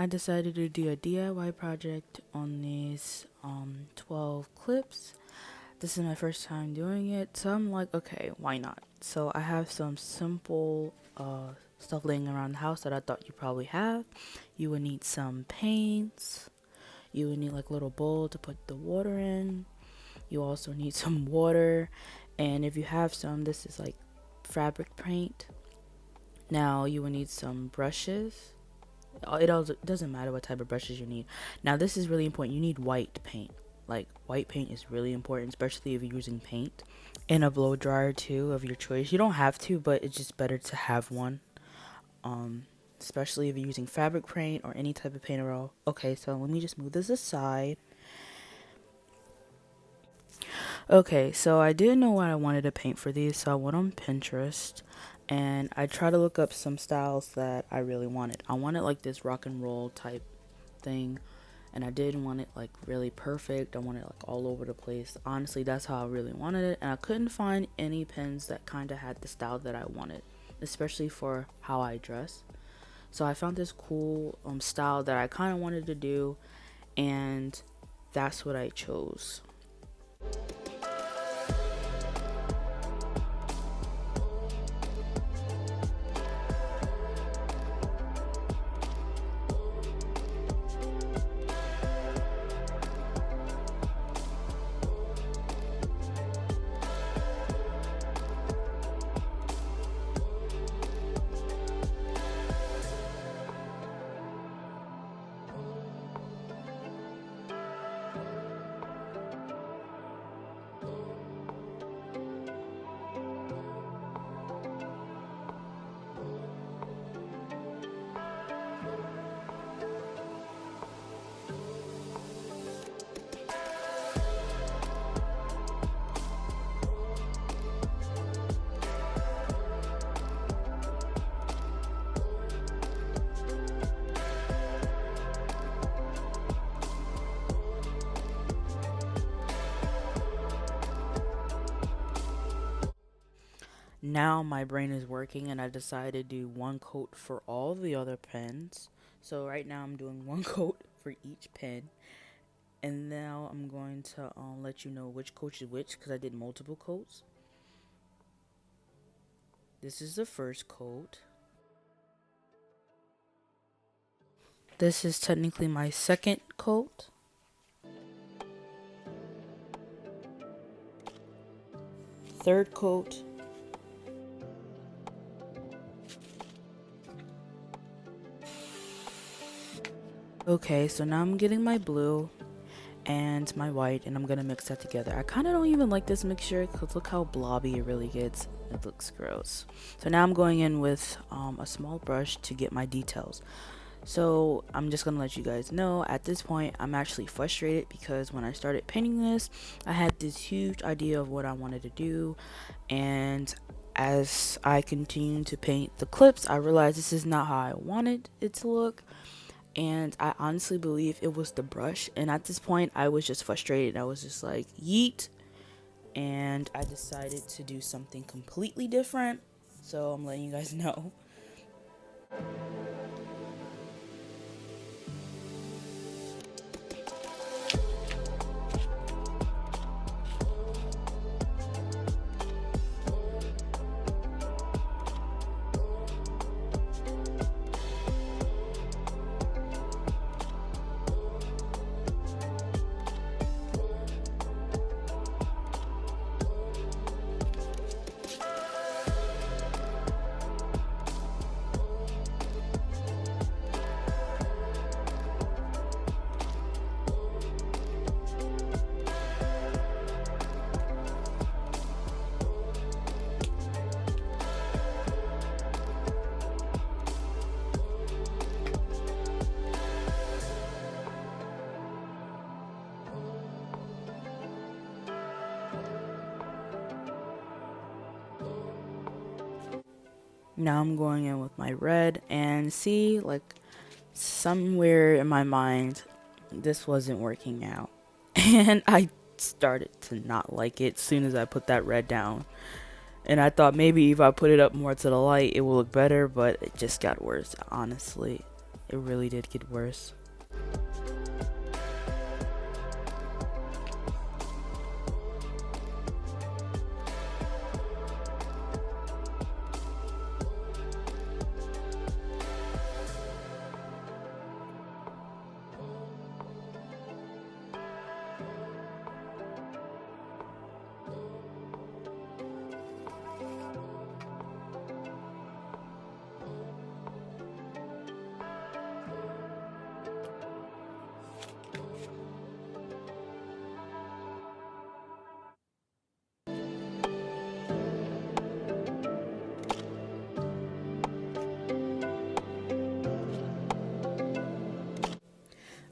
I decided to do a DIY project on these 12 clips. This is my first time doing it, so I'm like, okay, why not? So I have some simple stuff laying around the house that I thought you probably have. You would need some paints. You would need like a little bowl to put the water in. You also need some water, and if you have some, this is like fabric paint. Now you will need some brushes. It doesn't matter what type of brushes you need. Now this is really important. You need white paint. Like white paint is really important, especially if you're using paint. And a blow dryer too of your choice. You don't have to, but it's just better to have one. Um, Especially if you're using fabric paint or any type of paint at all. Okay, so let me just move this aside. Okay, so I didn't know what I wanted to paint for these, so I went on Pinterest and I tried to look up some styles that I really wanted. I wanted like this rock and roll type thing, and I didn't want it like really perfect. I wanted it like all over the place. Honestly, that's how I really wanted it, and I couldn't find any pins that kind of had the style that I wanted, especially for how I dress. So I found this cool style that I kind of wanted to do, and that's what I chose. Now my brain is working and I decided to do one coat for all the other pens. So right now I'm doing one coat for each pen. And now I'm going to let you know which coat is which because I did multiple coats. This is the first coat. This is technically my second coat. Third coat. Okay, so now I'm getting my blue and my white and I'm gonna mix that together. I kind of don't even like this mixture because look how blobby it really gets. It looks gross. So now I'm going in with a small brush to get my details. So I'm just gonna let you guys know at this point I'm actually frustrated because when I started painting this, I had this huge idea of what I wanted to do, and as I continued to paint the clips, I realized this is not how I wanted it to look. And I honestly believe it was the brush, and at this point I was just frustrated. I was just like, yeet, and I decided to do something completely different, so I'm letting you guys know. Now I'm going in with my red, and see, like, somewhere in my mind this wasn't working out and I started to not like it as soon as I put that red down, and I thought maybe if I put it up more to the light it will look better, but it just got worse. Honestly, it really did get worse.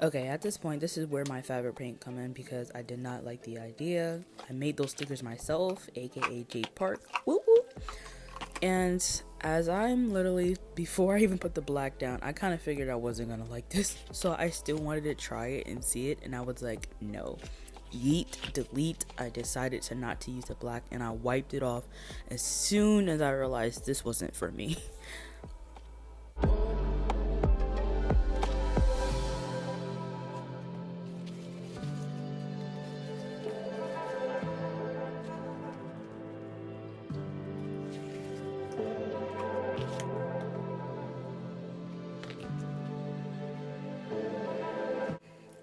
Okay, at this point, this is where my fabric paint come in because I did not like the idea. I made those stickers myself, aka Jade Park. Woo woo. And as I'm literally, before I even put the black down, I kind of figured I wasn't gonna like this. So I still wanted to try it and see it, and I was like, no. Yeet, delete. I decided to not to use the black, and I wiped it off as soon as I realized this wasn't for me.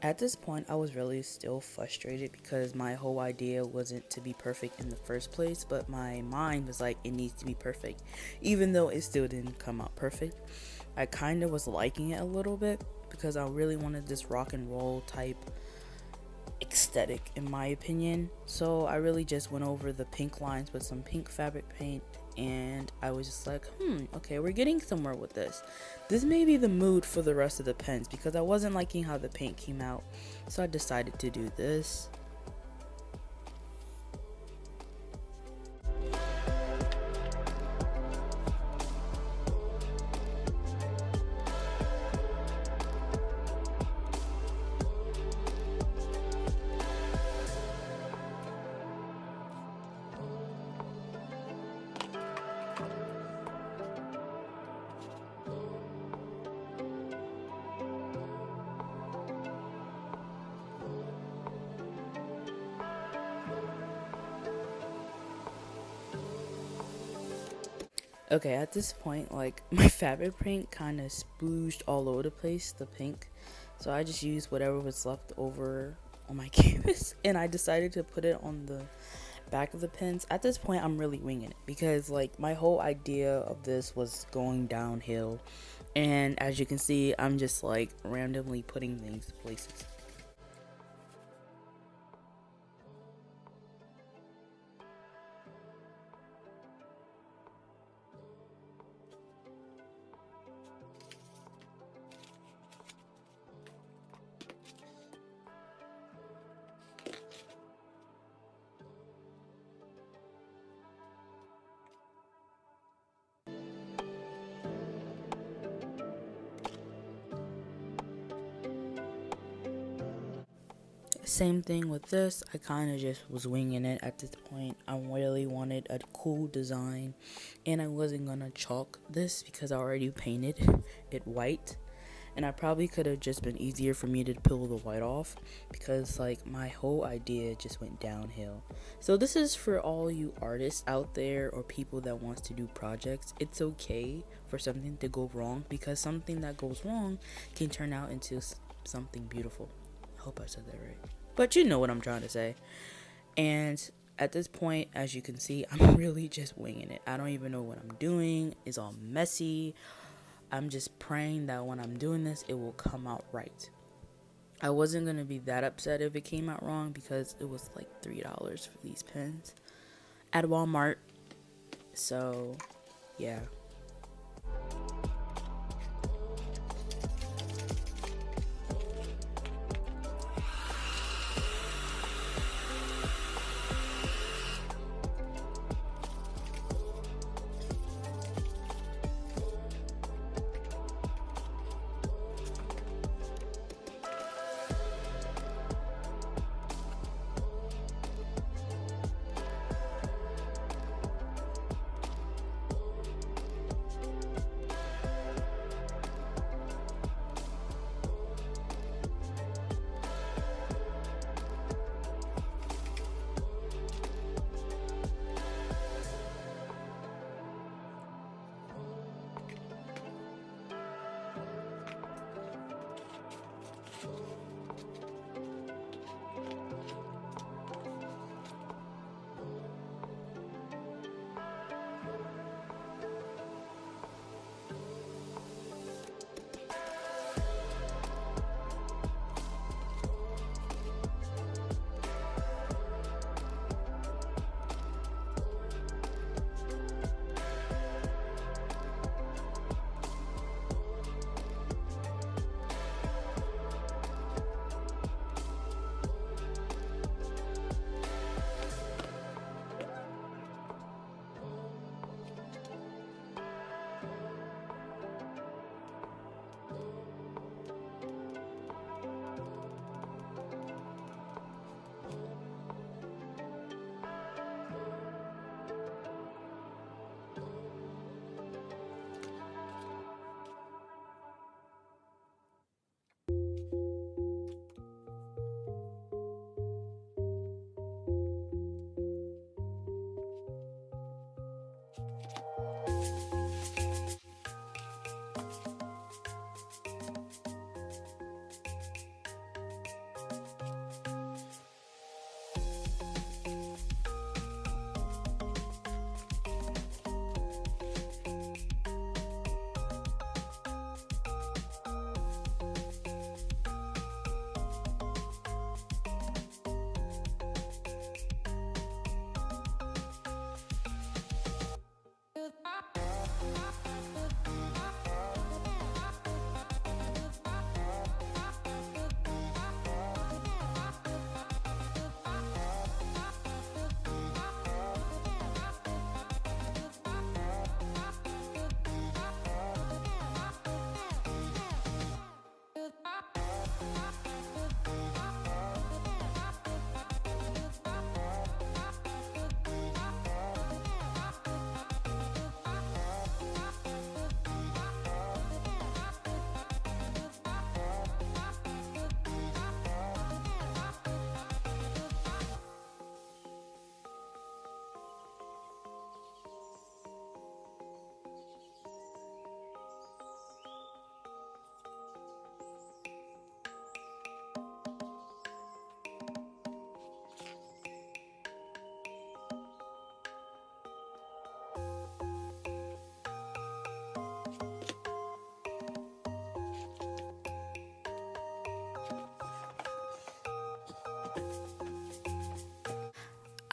At this point, I was really still frustrated because my whole idea wasn't to be perfect in the first place, but my mind was like, it needs to be perfect, even though it still didn't come out perfect. I kind of was liking it a little bit because I really wanted this rock and roll type aesthetic in my opinion. So I really just went over the pink lines with some pink fabric paint, and I was just like, okay, we're getting somewhere with this. This may be the mood for the rest of the pens because I wasn't liking how the paint came out. So I decided to do this. Okay, at this point, like, my fabric paint kind of splooged all over the place, the pink. So I just used whatever was left over on my canvas, and I decided to put it on the back of the pens. At this point, I'm really winging it because, like, my whole idea of this was going downhill. And as you can see, I'm just, like, randomly putting things places. Same thing with this. I kind of just was winging it at this point. I really wanted a cool design, and I wasn't gonna chalk this because I already painted it white, and I probably could have just been easier for me to peel the white off because, like, my whole idea just went downhill. So this is for all you artists out there or people that wants to do projects. It's okay for something to go wrong because something that goes wrong can turn out into something beautiful. I hope I said that right. But you know what I'm trying to say. And at this point, as you can see, I'm really just winging it. I don't even know what I'm doing. It's all messy. I'm just praying that when I'm doing this, it will come out right. I wasn't going to be that upset if it came out wrong because it was like $3 for these pens at Walmart. So, yeah.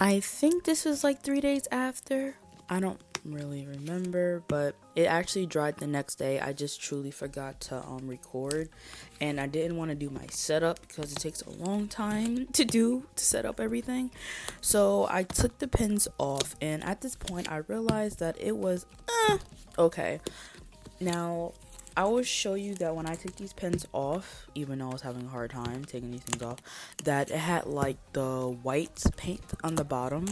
I think this was like 3 days after. I don't really remember, but it actually dried the next day. I just truly forgot to record, and I didn't want to do my setup because it takes a long time to set up everything. So I took the pins off, and at this point I realized that it was okay. Now I will show you that when I took these pins off, even though I was having a hard time taking these things off, that it had like the white paint on the bottom.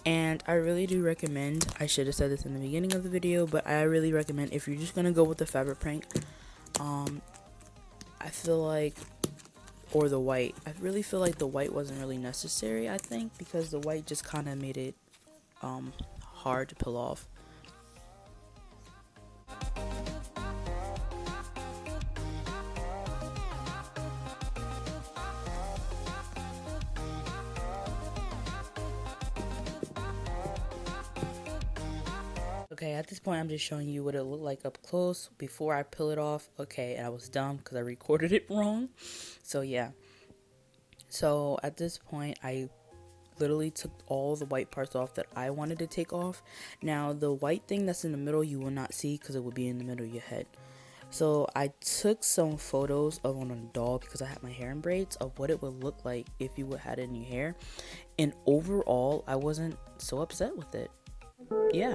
And I really do recommend, I should have said this in the beginning of the video, but I really recommend if you're just gonna go with the fabric paint, I feel like, or the white, I really feel like the white wasn't really necessary, I think, because the white just kind of made it hard to peel off. Okay, at this point, I'm just showing you what it looked like up close before I peel it off. Okay, and I was dumb because I recorded it wrong. So, yeah. So, at this point, I literally took all the white parts off that I wanted to take off. Now, the white thing that's in the middle, you will not see because it will be in the middle of your head. So, I took some photos of on a doll because I had my hair in braids of what it would look like if you would had it in your hair. And overall, I wasn't so upset with it. Yeah.